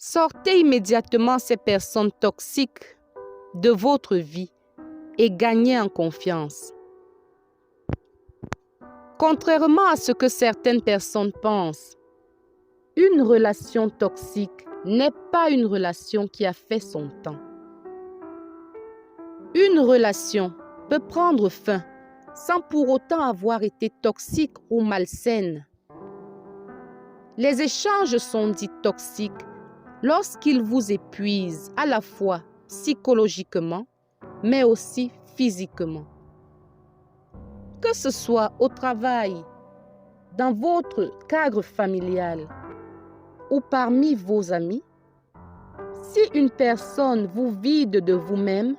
Sortez immédiatement ces personnes toxiques de votre vie et gagnez en confiance. Contrairement à ce que certaines personnes pensent, une relation toxique n'est pas une relation qui a fait son temps. Une relation peut prendre fin sans pour autant avoir été toxique ou malsaine. Les échanges sont dits toxiques lorsqu'ils vous épuisent à la fois psychologiquement, mais aussi physiquement. Que ce soit au travail, dans votre cadre familial ou parmi vos amis, si une personne vous vide de vous-même,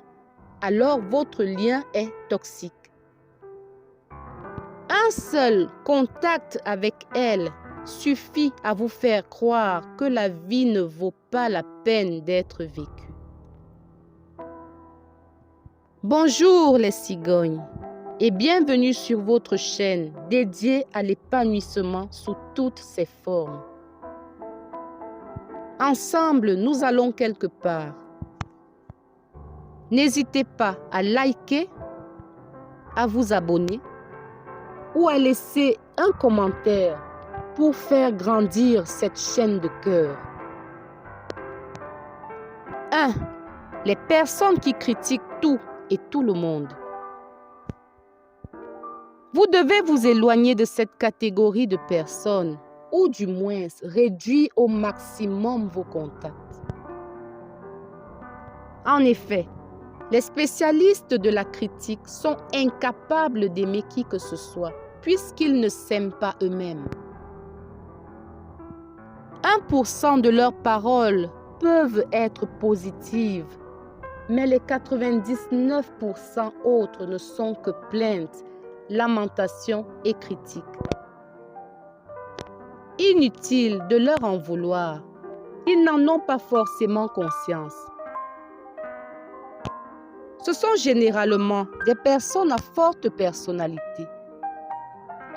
alors votre lien est toxique. Un seul contact avec elle suffit à vous faire croire que la vie ne vaut pas la peine d'être vécue. Bonjour les cigognes et bienvenue sur votre chaîne dédiée à l'épanouissement sous toutes ses formes. Ensemble, nous allons quelque part. N'hésitez pas à liker, à vous abonner ou à laisser un commentaire pour faire grandir cette chaîne de cœur. 1. Les personnes qui critiquent tout et tout le monde. Vous devez vous éloigner de cette catégorie de personnes ou du moins réduire au maximum vos contacts. En effet, les spécialistes de la critique sont incapables d'aimer qui que ce soit puisqu'ils ne s'aiment pas eux-mêmes. 1% de leurs paroles peuvent être positives, mais les 99% autres ne sont que plaintes, lamentations et critiques. Inutile de leur en vouloir, ils n'en ont pas forcément conscience. Ce sont généralement des personnes à forte personnalité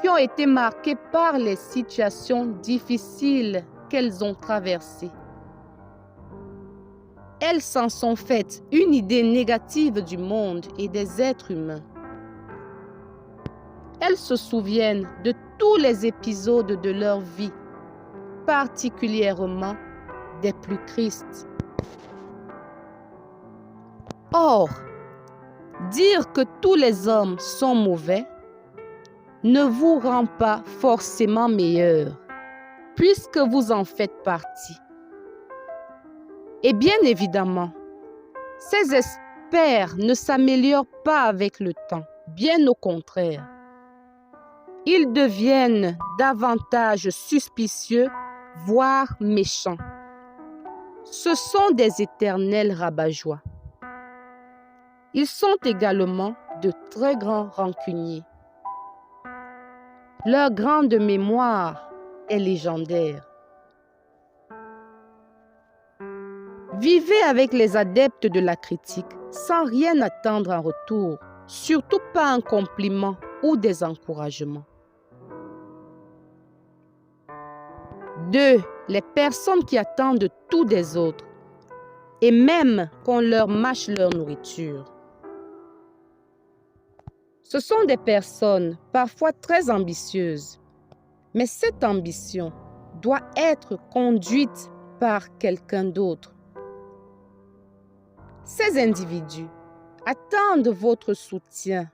qui ont été marquées par les situations difficiles qu'elles ont traversées. Elles s'en sont faites une idée négative du monde et des êtres humains. Elles se souviennent de tous les épisodes de leur vie, particulièrement des plus tristes. Or, dire que tous les hommes sont mauvais ne vous rend pas forcément meilleur, puisque vous en faites partie. Et bien évidemment, ces experts ne s'améliorent pas avec le temps, bien au contraire. Ils deviennent davantage suspicieux, voire méchants. Ce sont des éternels rabat-joie. Ils sont également de très grands rancuniers. Leur grande mémoire est légendaire. Vivez avec les adeptes de la critique sans rien attendre en retour, surtout pas un compliment ou des encouragements. 2. Les personnes qui attendent tout des autres et même qu'on leur mâche leur nourriture. Ce sont des personnes parfois très ambitieuses, mais cette ambition doit être conduite par quelqu'un d'autre. Ces individus attendent votre soutien.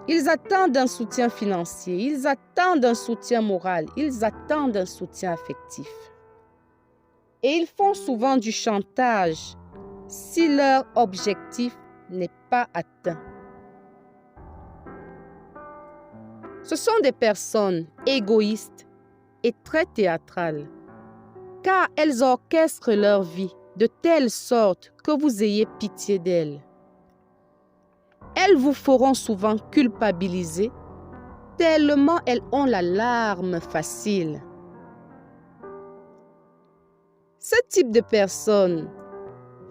Ils attendent un soutien financier, ils attendent un soutien moral, ils attendent un soutien affectif. Et ils font souvent du chantage si leur objectif n'est pas atteint. Ce sont des personnes égoïstes et très théâtrales, car elles orchestrent leur vie de telle sorte que vous ayez pitié d'elles. Elles vous feront souvent culpabiliser, tellement elles ont la larme facile. Ce type de personne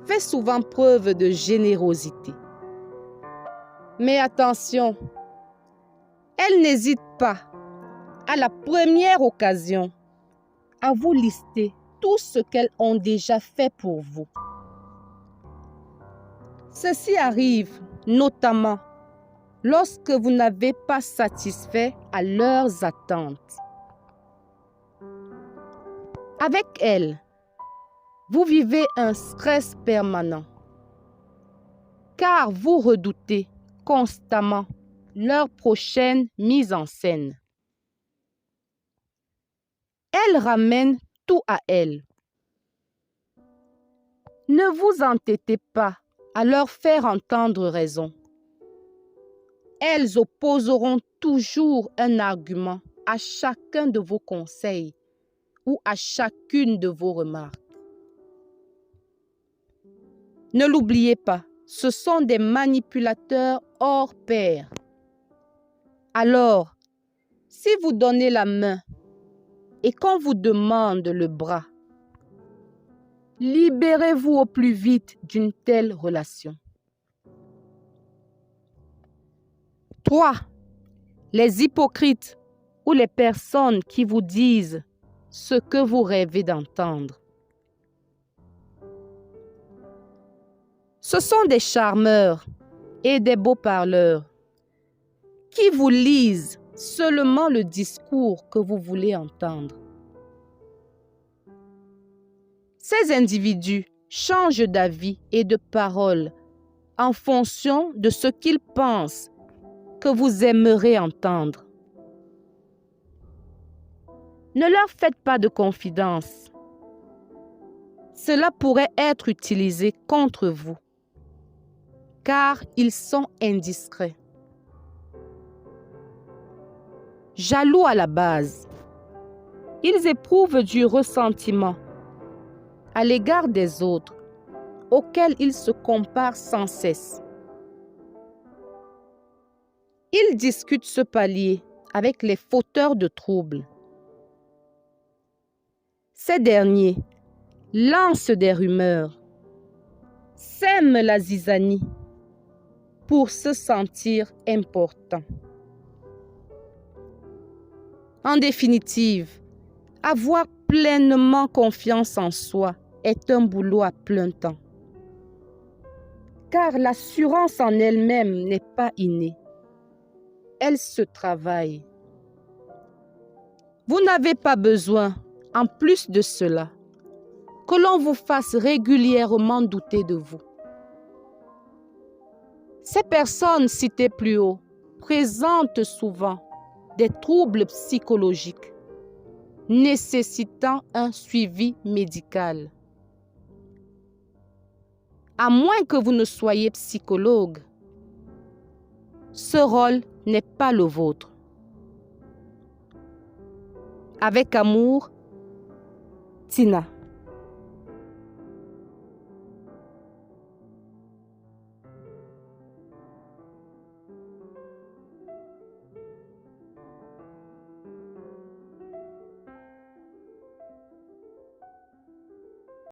fait souvent preuve de générosité. Mais attention, elle n'hésite pas, à la première occasion, à vous lister tout ce qu'elles ont déjà fait pour vous. Ceci arrive notamment lorsque vous n'avez pas satisfait à leurs attentes. Avec elles, vous vivez un stress permanent, car vous redoutez constamment leur prochaine mise en scène. Elles ramènent tout à elles. Ne vous entêtez pas à leur faire entendre raison. Elles opposeront toujours un argument à chacun de vos conseils ou à chacune de vos remarques. Ne l'oubliez pas, ce sont des manipulateurs hors pair. Alors, si vous donnez la main et qu'on vous demande le bras, libérez-vous au plus vite d'une telle relation. 3. Les hypocrites ou les personnes qui vous disent ce que vous rêvez d'entendre. Ce sont des charmeurs et des beaux parleurs qui vous lisent seulement le discours que vous voulez entendre. Ces individus changent d'avis et de parole en fonction de ce qu'ils pensent que vous aimerez entendre. Ne leur faites pas de confidence. Cela pourrait être utilisé contre vous, car ils sont indiscrets. Jaloux à la base, ils éprouvent du ressentiment à l'égard des autres, auxquels ils se comparent sans cesse. Ils discutent ce palier avec les fauteurs de troubles. Ces derniers lancent des rumeurs, sèment la zizanie pour se sentir importants. En définitive, avoir pleinement confiance en soi est un boulot à plein temps. Car l'assurance en elle-même n'est pas innée. Elle se travaille. Vous n'avez pas besoin, en plus de cela, que l'on vous fasse régulièrement douter de vous. Ces personnes citées plus haut présentent souvent des troubles psychologiques nécessitant un suivi médical. À moins que vous ne soyez psychologue, ce rôle n'est pas le vôtre. Avec amour, Tina.